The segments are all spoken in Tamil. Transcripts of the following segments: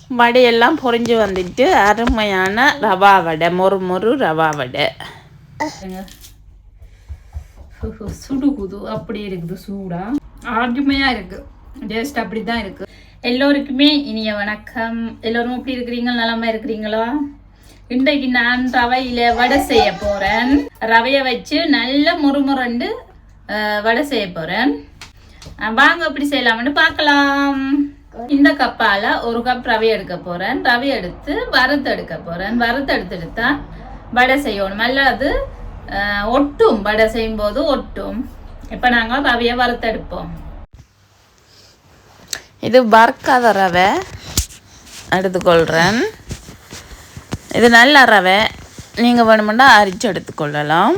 வடையெல்லாம் பொரிஞ்சு வந்துட்டு அருமையான ரவா வடை, மொறு மொறு ரவா வடை. சுடுகுது அப்படி இருக்குது, சூடா அருமையாக இருக்குது. டேஸ்ட் அப்படி தான் இருக்குது. எல்லோருக்குமே இனிய வணக்கம். எல்லோரும் எப்படி இருக்கிறீங்க? நலமா இருக்கிறீங்களா? இன்றைக்கு நான் ரவையில் வடை செய்ய போகிறேன். ரவையை வச்சு நல்ல முறுமுறண்டு வடை செய்ய போகிறேன். வாங்க எப்படி செய்யலாம்னு பார்க்கலாம். இந்த கப்பால் 1 கப் ரவை எடுக்க போகிறேன். ரவை எடுத்து வறுத்து எடுக்க போகிறேன். வறுத்து எடுத்துட்டு தான் வடை செய்யணும். நல்லா அது ஒட்டும், வடை செய்யும்போது ஒட்டும். இப்போ நாங்கள் ரவையை வறுத்து எடுப்போம். இது வறுக்காத ரவை எடுத்துக்கொள்கிறேன். இது நல்ல ரவை, நீங்கள் வேணுமெண்டா அரிச்சு எடுத்துக்கொள்ளலாம்.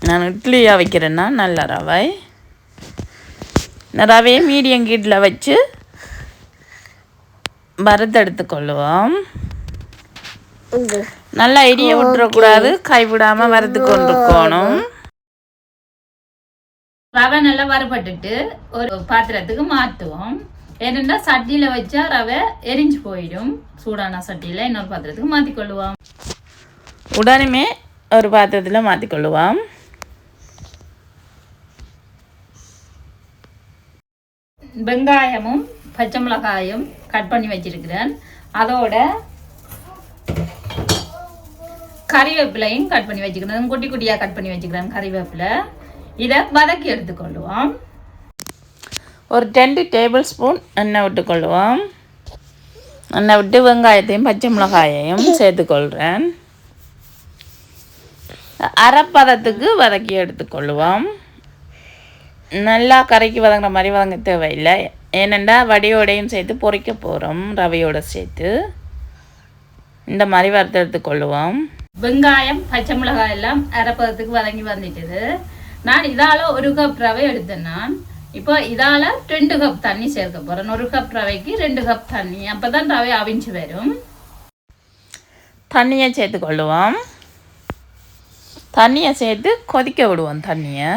நான் இட்லியாக வைக்கிறேன்னா நல்ல ரவை. இந்த ரவையை மீடியம் ஹீட்டில் வச்சு வறுத்து எடுத்துக்கொள்ளுவோம். நல்லா இடியை விட்டுறக்கூடாது, கைவிடாமல் வறுத்து கொண்டிருக்கணும். ரவை நல்லா வறுபட்டுட்டு ஒரு பாத்திரத்துக்கு மாற்றுவோம். ஏன்னா சட்டியில் வச்சா ரவை எரிஞ்சு போயிடும். சூடான சட்டியில் இன்னொரு பாத்திரத்துக்கு மாற்றிக்கொள்ளுவோம். உடனே ஒரு பாத்திரத்தில் மாற்றிக்கொள்ளுவோம். வெங்காயமும் பச்சை மிளகாயும் கட் பண்ணி வச்சிருக்கிறேன். அதோட கறிவேப்பிலையும் கட் பண்ணி வச்சுக்கிறேன். குட்டி குட்டியாக கட் பண்ணி வச்சுக்கிறேன் கறிவேப்பிலை. இதை வதக்கி எடுத்துக்கொள்ளுவோம். ஒரு 2 டேபிள் ஸ்பூன் எண்ணெய் விட்டுக்கொள்ளுவோம். எண்ணெய் விட்டு வெங்காயத்தையும் பச்சை மிளகாயையும் சேர்த்துக்கொள்கிறேன். அரைப்பதத்துக்கு வதக்கி எடுத்துக்கொள்ளுவோம். நல்லா கரைக்கு வதங்குற மாதிரி வதங்க தேவையில்லை. ஏனெண்டா வடையோடையும் சேர்த்து பொரிக்க போகிறோம், ரவையோடு சேர்த்து. இந்த மாதிரி வறுத்து எடுத்துக்கொள்ளுவோம். வெங்காயம் பச்சை மிளகாய் எல்லாம் அரைப்பதத்துக்கு வதங்கி வந்துட்டுது. நான் இதால் 1 கப் ரவை எடுத்தேன். நான் இப்போ இதால் 2 கப் தண்ணி சேர்க்க போகிறேன். 1 கப் ரவைக்கு 2 கப் தண்ணி. அப்போ தான் ரவை அவிஞ்சு வரும். தண்ணியை சேர்த்துக்கொள்ளுவோம். தண்ணியை சேர்த்து கொதிக்க விடுவோம். தண்ணியை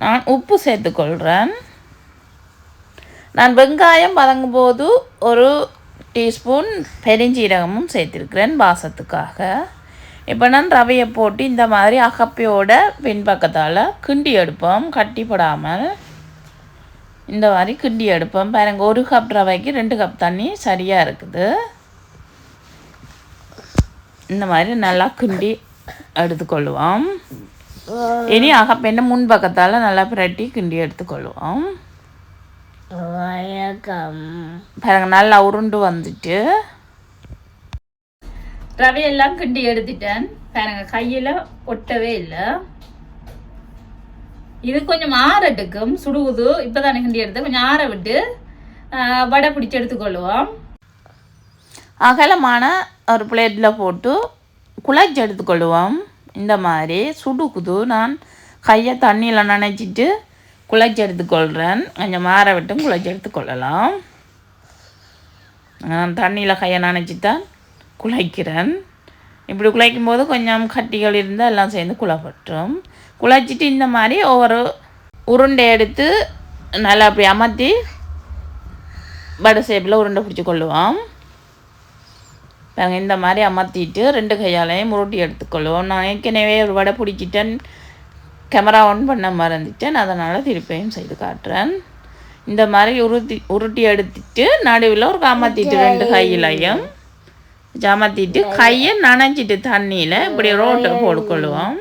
நான் உப்பு சேர்த்துக்கொள்கிறேன். நான் வெங்காயம் வதங்கும் போது 1 டீஸ்பூன் பெருஞ்சீரகமும் சேர்த்துருக்கிறேன் வாசத்துக்காக. இப்போ நான் ரவையை போட்டு இந்த மாதிரி அகப்பையோட பின்பக்கத்தால் கிண்டி எடுப்போம், கட்டிப்படாமல் இந்த மாதிரி கிண்டி எடுப்போம். பாருங்க, 1 கப் ரவைக்கு 2 கப் தண்ணி சரியாக இருக்குது. இந்த மாதிரி நல்லா கிண்டி எடுத்துக்கொள்ளுவோம். இனி அகப்பெண்ணை முன்பக்கத்தால் நல்லா பிரட்டி கிண்டி எடுத்துக்கொள்ளுவோம். பாருங்க, நல்லா உருண்டு வந்துட்டு ரவையெல்லாம் கிண்டி எடுத்துட்டேன். பாருங்க, கையில் ஒட்டவே இல்லை. இது கொஞ்சம் ஆறட்டுக்கும், சுடுகுது. இப்போ தானே கிண்டி எடுத்து கொஞ்சம் ஆற விட்டு வடை பிடிச்சி எடுத்துக்கொள்ளுவோம். அகலமான ஒரு பிளேட்டில் போட்டு குழச்சி எடுத்துக்கொள்ளுவோம். இந்த மாதிரி சுடுக்குது. நான் கையை தண்ணியில் நனைச்சிட்டு குழச்சி எடுத்துக்கொள்கிறேன். கொஞ்சம் மாற விட்டும் குழச்சி எடுத்துக்கொள்ளலாம். நான் தண்ணியில் கையை நனைச்சி தான் குழைக்கிறேன். இப்படி குழைக்கும் போது கொஞ்சம் கட்டிகள் இருந்தால் எல்லாம் சேர்ந்து குழப்பட்டும். குழைச்சிட்டு இந்த மாதிரி ஒவ்வொரு உருண்டை எடுத்து நல்லா அப்படி அமர்த்தி வடை ஷேப்பில் உருண்டை பிடிச்சி கொள்ளுவோம். நாங்கள் இந்த மாதிரி அமர்த்திட்டு 2 கையாலையும் உருட்டி எடுத்துக்கொள்வோம். நான் ஏற்கனவே ஒரு வடை பிடிச்சிட்டேன், கேமரா ஆன் பண்ண மறந்துட்டேன். அதனால் திருப்பியும் செய்து காட்டுறேன். இந்த மாதிரி உருட்டி எடுத்துட்டு நடுவில் ஒரு அமர்த்திட்டு 2 கையிலையும் அமர்த்திட்டு கையை நனைச்சிட்டு தண்ணியில் இப்படி ஓட்டை போட்டுக்கொள்ளுவோம்.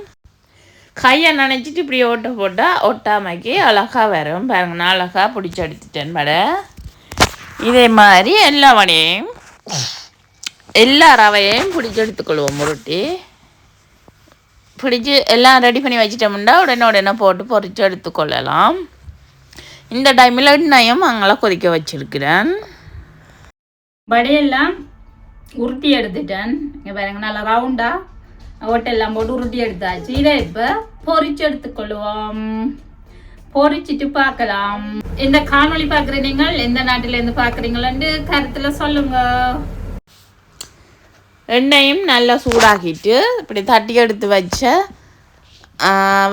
கையை நனைச்சிட்டு இப்படி ஓட்டை போட்டால் ஒட்டாமைக்கு அழகாக வரும். பாருங்க, நான் அழகாக பிடிச்சி எடுத்துட்டேன் வடை. இதே மாதிரி எல்லா வடையையும் எல்லா ரவையையும் பிடிச்சி எடுத்துக்கொள்வோம். உருட்டி பிடிச்சி எல்லாம் ரெடி பண்ணி வச்சிட்டோம்னா உடனே போட்டு பொரித்து எடுத்துக்கொள்ளலாம். இந்த டைமில் எண்ணெயும் அங்கெல்லாம் கொதிக்க வச்சுருக்கிறேன். வடையெல்லாம் உருட்டி எடுத்துட்டேன். இங்கே பாருங்க, நல்லா ரவுண்டாக ஓட்டெல்லாம் போட்டு உருட்டி எடுத்தாச்சு. இதை இப்போ பொரிச்சு எடுத்துக்கொள்வோம். பொரிச்சிட்டு பார்க்கலாம். இந்த காணொளி பார்க்குற நீங்கள் எந்த நாட்டிலேருந்து பார்க்குறீங்களான்னு கருத்தில் சொல்லுங்கள். எண்ணெயும் நல்லா சூடாக்கிட்டு இப்படி தட்டி எடுத்து வச்ச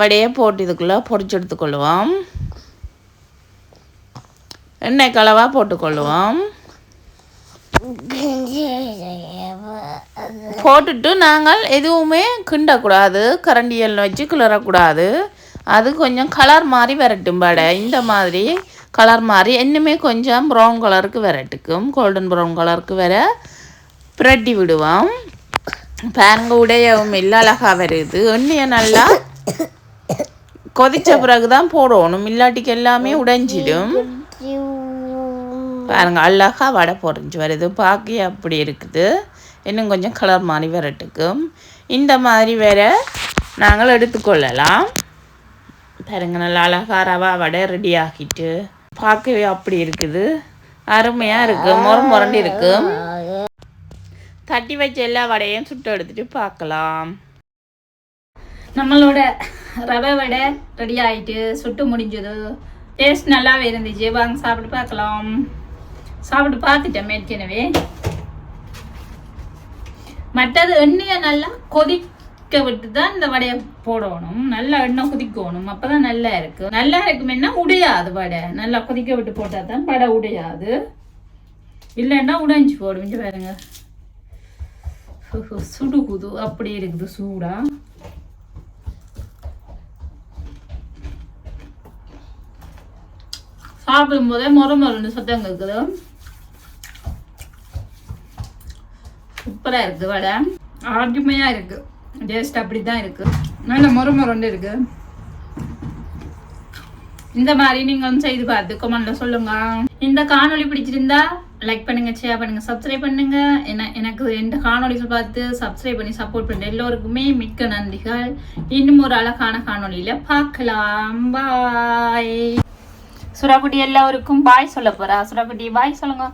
வடையை போட்டு இதுக்குள்ளே பொரிச்சு எடுத்துக்கொள்வோம். எண்ணெய் கலவாக போட்டுக்கொள்வோம். போட்டுட்டு நாங்கள் எதுவுமே கிண்டக்கூடாது, கரண்டியில் வச்சு கிளறக்கூடாது. அது கொஞ்சம் கலர் மாதிரி வரட்டும் வடை. இந்த மாதிரி கலர் மாதிரி இன்னுமே கொஞ்சம் ப்ரௌன் கலருக்கு வரட்டுக்கும், கோல்டன் ப்ரௌன் கலருக்கு வர பிரட்டி விடுவோம். பாருங்க, உடையவும் இல்லை, அழகாக வருது. எண்ணெயை நல்லா கொதித்த பிறகு தான் போடணும், இல்லாட்டிக்கு எல்லாமே உடைஞ்சிடும். பாருங்க, அழகாக வடை பொறிஞ்சு வருது, பார்க்க அப்படி இருக்குது. இன்னும் கொஞ்சம் கலர் மாதிரி வரட்டுக்கும். இந்த மாதிரி வேற நாங்கள் எடுத்துக்கொள்ளலாம். பாருங்க, நல்லா அழகாக ரவா வடை ரெடி ஆக்கிட்டு பார்க்கவே அப்படி இருக்குது, அருமையாக இருக்குது, முரண்டு இருக்கும். தட்டி வச்ச எல்லா வடையும் சுட்டு எடுத்துட்டு பார்க்கலாம். நம்மளோட ரவை வடை ரெடி ஆகிட்டு சுட்டு முடிஞ்சது. டேஸ்ட் நல்லாவே இருந்துச்சு. வாங்க சாப்பிட்டு பார்க்கலாம். சாப்பிட்டு பார்த்துட்டேன் ஏற்கனவே. மற்றது எண்ணெயை நல்லா கொதிக்க விட்டு தான் இந்த வடையை போடணும். நல்லா எண்ணெய் கொதிக்கணும், அப்போ தான் நல்லா இருக்கு. நல்லா இருக்குமென்னா உடையாது வடை. நல்லா கொதிக்க விட்டு போட்டால் தான் வடை உடையாது, இல்லைன்னா உடைஞ்சி போடும். இங்கே பாருங்க, சுடுகுது அப்படி இருக்குது சூடா. சாப்பிடும் போதே மொரன்னு சத்தம் கேட்குது. சூப்பராக இருக்குது வடை, ஆர்டிமையாக இருக்குது. டேஸ்ட் அப்படி தான் இருக்குது, நல்ல மொரண்டு இருக்குது. இந்த மாதிரி நீங்களும் செய்து பார்த்து கமெண்ட்ல சொல்லுங்க. இந்த காணொளி பிடிச்சிருந்தா லைக் பண்ணுங்க, ஷேர் பண்ணுங்க, சப்ஸ்கிரைப் பண்ணுங்க. எனக்கு இந்த காணொளிகள் பார்த்து சப்ஸ்கிரைப் பண்ணி சப்போர்ட் பண்ணுற எல்லோருக்குமே மிக்க நன்றிகள். இன்னும் ஒரு அழகான காணொளியில பார்க்கலாம். பாய். சுறாக்குட்டி எல்லாருக்கும் பாய் சொல்ல போறா. சுறாக்குட்டி பாய் சொல்லுங்க.